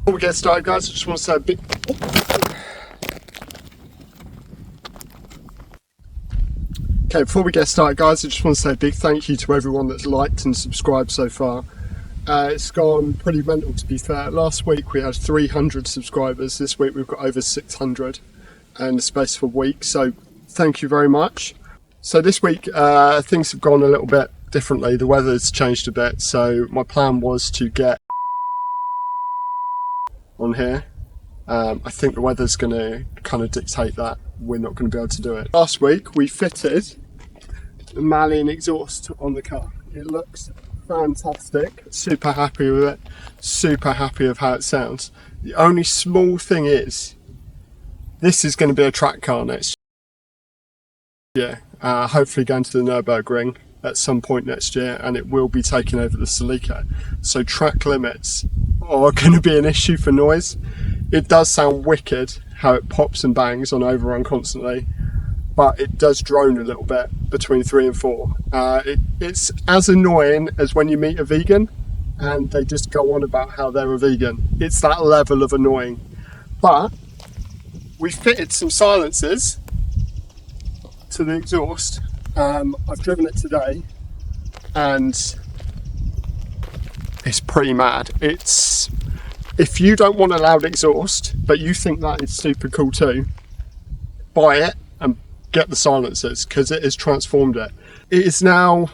Before we get started, guys, I just want to say a big... Okay, before we get started, guys, I just want to say a big thank you to everyone that's liked and subscribed so far. It's gone pretty mental, to be fair. Last week we had 300 subscribers. This week we've got over 600 in the space of a week, so thank you very much. So this week things have gone a little bit differently. The weather's changed a bit, so my plan was to get on here. I think the weather's going to kind of dictate that we're not going to be able to do it. Last week we fitted the Malian exhaust on the car. It looks fantastic, super happy with it, super happy with how it sounds. The only small thing is, this is going to be a track car next year, hopefully going to the Nürburgring at some point next year, and it will be taking over the Celica, so track limits are going to be an issue for noise. It does sound wicked how it pops and bangs on overrun constantly, but it does drone a little bit between 3 and 4. It's as annoying as when you meet a vegan and they just go on about how they're a vegan. It's that level of annoying. But we fitted some silencers to the exhaust. I've driven it today and it's pretty mad. If you don't want a loud exhaust, but you think that is super cool too, buy it and get the silencers, because it has transformed it. It is now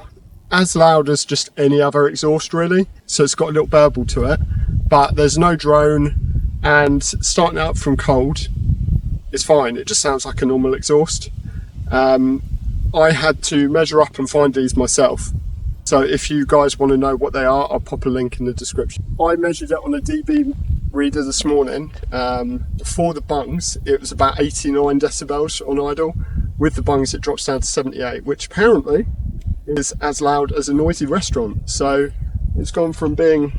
as loud as just any other exhaust really, so it's got a little burble to it, but there's no drone, and starting out from cold, it's fine. It just sounds like a normal exhaust. I had to measure up and find these myself. So if you guys want to know what they are, I'll pop a link in the description. I measured it on a dB reader this morning. Before the bungs, it was about 89 decibels on idle. With the bungs, it drops down to 78, which apparently is as loud as a noisy restaurant. So it's gone from being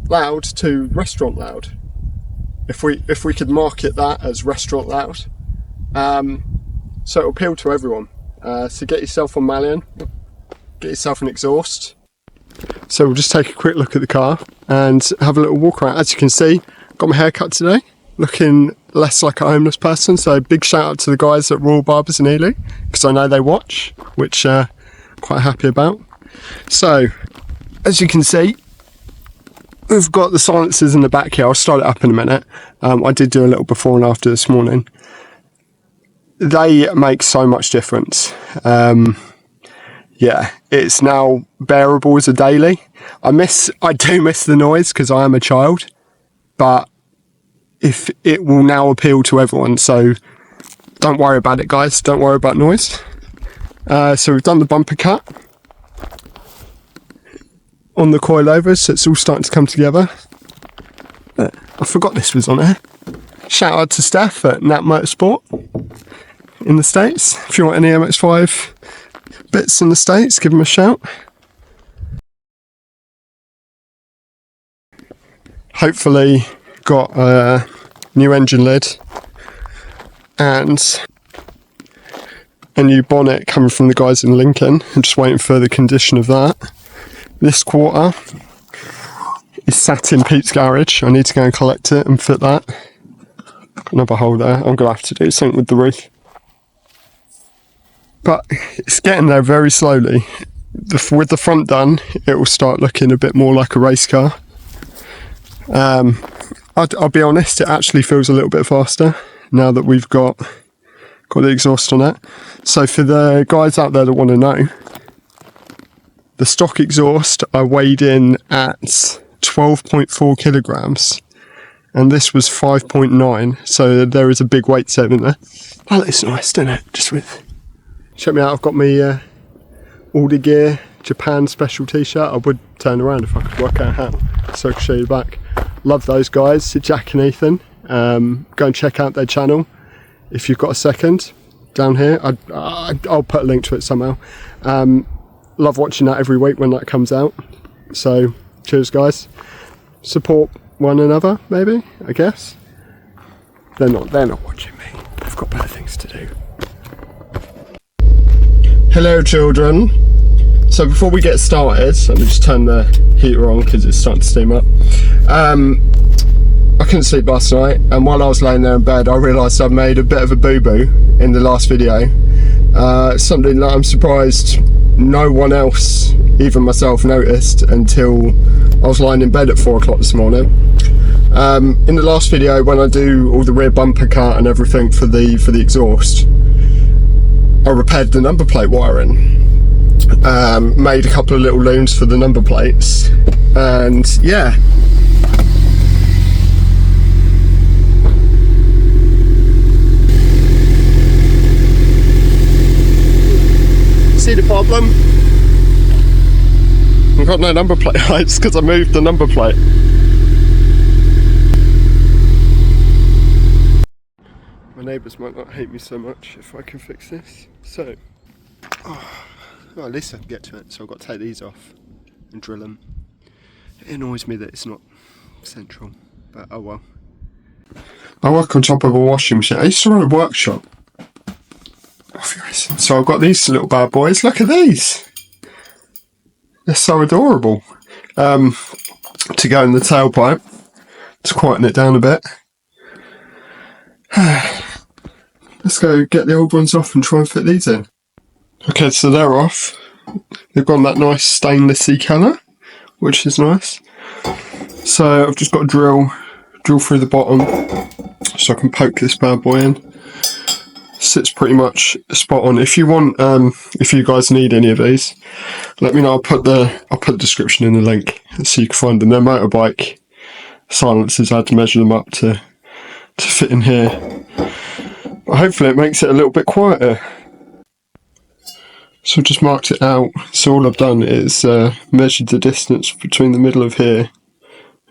loud to restaurant loud. If we could market that as restaurant loud. So it'll appeal to everyone. So get yourself on Malian. Get yourself an exhaust. So we'll just take a quick look at the car and have a little walk around. As you can see, got my hair cut today, looking less like a homeless person. So big shout out to the guys at Royal Barbers in Ely, because I know they watch, which quite happy about. So as you can see, we've got the silencers in the back here. I'll start it up in a minute. I did do a little before and after this morning. They make so much difference. Yeah, it's now bearable as a daily. I do miss the noise because I am a child, but if it will now appeal to everyone, so don't worry about it, guys. Don't worry about noise. So we've done the bumper cut on the coilovers, so it's all starting to come together. I forgot this was on there. Shout out to Steph at Nat Motorsport in the States. If you want any MX5 bits in the States, give them a shout. Hopefully got a new engine lid and a new bonnet coming from the guys in Lincoln. I'm just waiting for the condition of that. This quarter is sat in Pete's garage. I need to go and collect it and fit that. Another hole there. I'm going to have to do something with the roof. But it's getting there very slowly. With the front done, it will start looking a bit more like a race car. I'll be honest, it actually feels a little bit faster now that we've got the exhaust on it. So for the guys out there that want to know, the stock exhaust I weighed in at 12.4 kilograms, and this was 5.9, so there is a big weight saving there. That looks nice, doesn't it? Just with... Check me out, I've got my all the gear Japan special t-shirt. I would turn around if I could work out how, so I can show you the back. Love those guys, Jack and Ethan. Go and check out their channel if you've got a second down here. I'll put a link to it somehow. Love watching that every week when that comes out. So cheers guys. Support one another, maybe, I guess. They're not watching me. They've got better things to do. Hello children. So before we get started, let me just turn the heater on because it's starting to steam up. I couldn't sleep last night, and while I was laying there in bed I realised I'd made a bit of a boo-boo in the last video. Something that I'm surprised no one else, even myself, noticed until I was lying in bed at 4 o'clock this morning. In the last video, when I do all the rear bumper cut and everything for the exhaust, I repaired the number plate wiring. Made a couple of little looms for the number plates, and yeah. See the problem? I've got no number plate heights because I moved the number plate. My neighbours might not hate me so much if I can fix this. So, well, at least I can get to it. So I've got to take these off and drill them. It annoys me that it's not central, but oh well. I work on top of a washing machine. I used to run a workshop. So I've got these little bad boys. Look at these. They're so adorable. To go in the tailpipe to quieten it down a bit. Let's go get the old ones off and try and fit these in. Okay, so they're off. They've got that nice stainlessy colour, which is nice. So I've just got to drill through the bottom so I can poke this bad boy in. Sits pretty much spot on. If you want, if you guys need any of these, let me know. I'll put the description in the link so you can find them. They're motorbike silencers. I had to measure them up to fit in here. But hopefully it makes it a little bit quieter. So I've just marked it out. So all I've done is measured the distance between the middle of here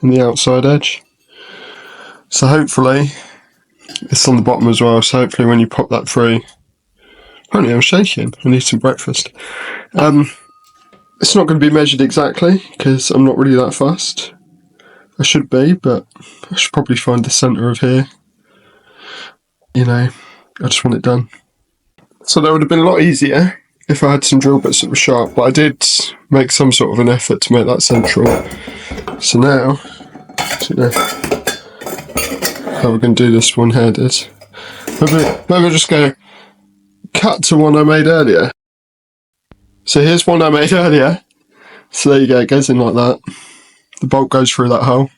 and the outside edge. So hopefully it's on the bottom as well, so hopefully when you pop that through... Apparently I'm shaking, I need some breakfast. It's not going to be measured exactly, because I'm not really that fussed. I should be, but I should probably find the centre of here. You know, I just want it done. So that would have been a lot easier if I had some drill bits that were sharp, but I did make some sort of an effort to make that central. So now, how we're going to do this one-handed. Maybe I'll just go cut to one I made earlier. So here's one I made earlier. So there you go, it goes in like that. The bolt goes through that hole.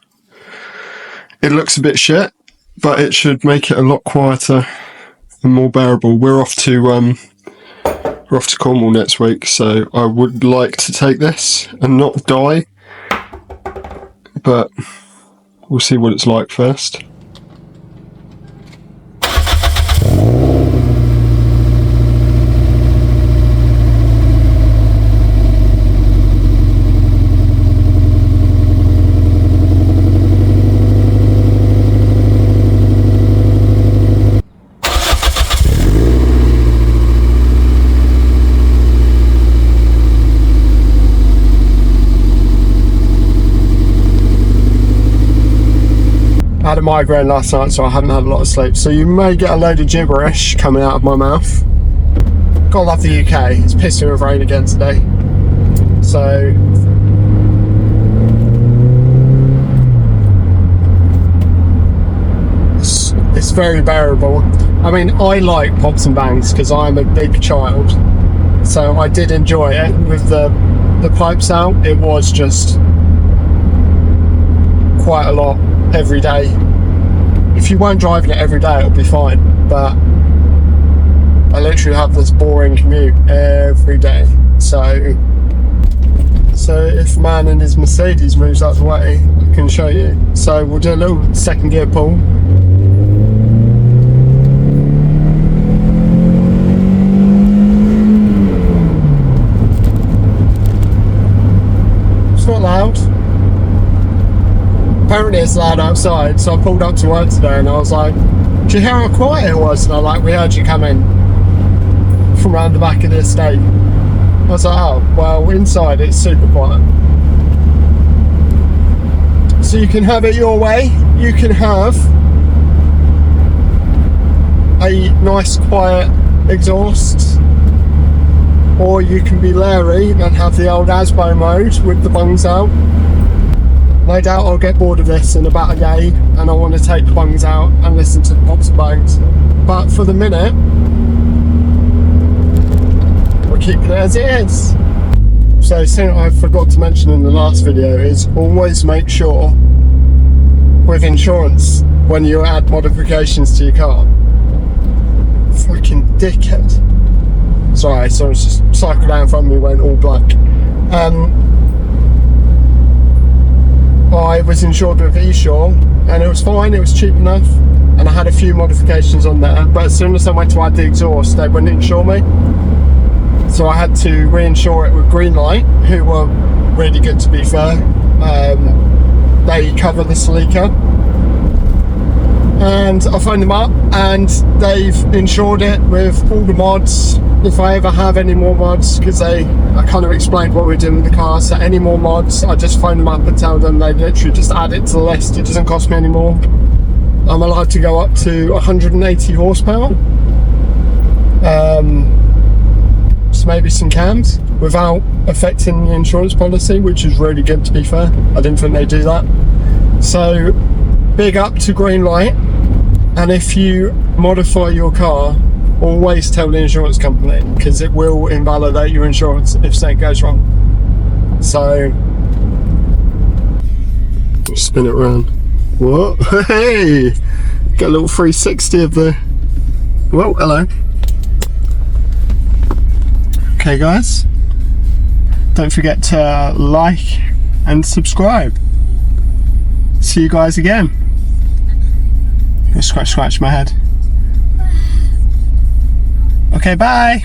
It looks a bit shit, but it should make it a lot quieter and more bearable. We're off to Cornwall next week, so I would like to take this and not die, but we'll see what it's like first. I had a migraine last night, so I haven't had a lot of sleep, so you may get a load of gibberish coming out of my mouth. Gotta love the UK. It's pissing with rain again today, so it's very bearable. I mean, I like pops and bangs because I'm a big child, so I did enjoy it. With the pipes out, it was just quite a lot every day. If you weren't driving it every day, it'll be fine, but I literally have this boring commute every day. So if man in his Mercedes moves out the way, I can show you. So we'll do a little second gear pull. It's not loud. Apparently it's loud outside, so I pulled up to work today and I was like, do you hear how quiet it was? And they're like, we heard you coming from around the back of the estate. I was like, oh, well, inside it's super quiet. So you can have it your way. You can have a nice quiet exhaust, or you can be Larry and have the old Asbo mode with the bungs out. No doubt I'll get bored of this in about a day and I want to take the bungs out and listen to the pops and bangs. But for the minute, we're keeping it as it is. So something I forgot to mention in the last video is always make sure with insurance when you add modifications to your car. Fucking dickhead. Sorry, so it's just cycled down in front of me, went all black. I was insured with Esure and it was fine, it was cheap enough, and I had a few modifications on there, but as soon as I went to add the exhaust they wouldn't insure me, so I had to reinsure it with Greenlight, who were really good to be fair. They cover the Celica, and I phoned them up and they've insured it with all the mods. If I ever have any more mods, because I kind of explained what we're doing with the car, so any more mods I just phone them up and tell them they literally just add it to the list. It doesn't cost me any more. I'm allowed to go up to 180 horsepower, so maybe some cams without affecting the insurance policy, which is really good to be fair. I didn't think they'd do that. So big up to Greenlight, and if you modify your car, always tell the insurance company, because it will invalidate your insurance if something goes wrong. So spin it around. What? Hey, get a little 360 of the, well, hello. Okay guys, don't forget to like and subscribe. See you guys again. Scratch my head. Okay, bye.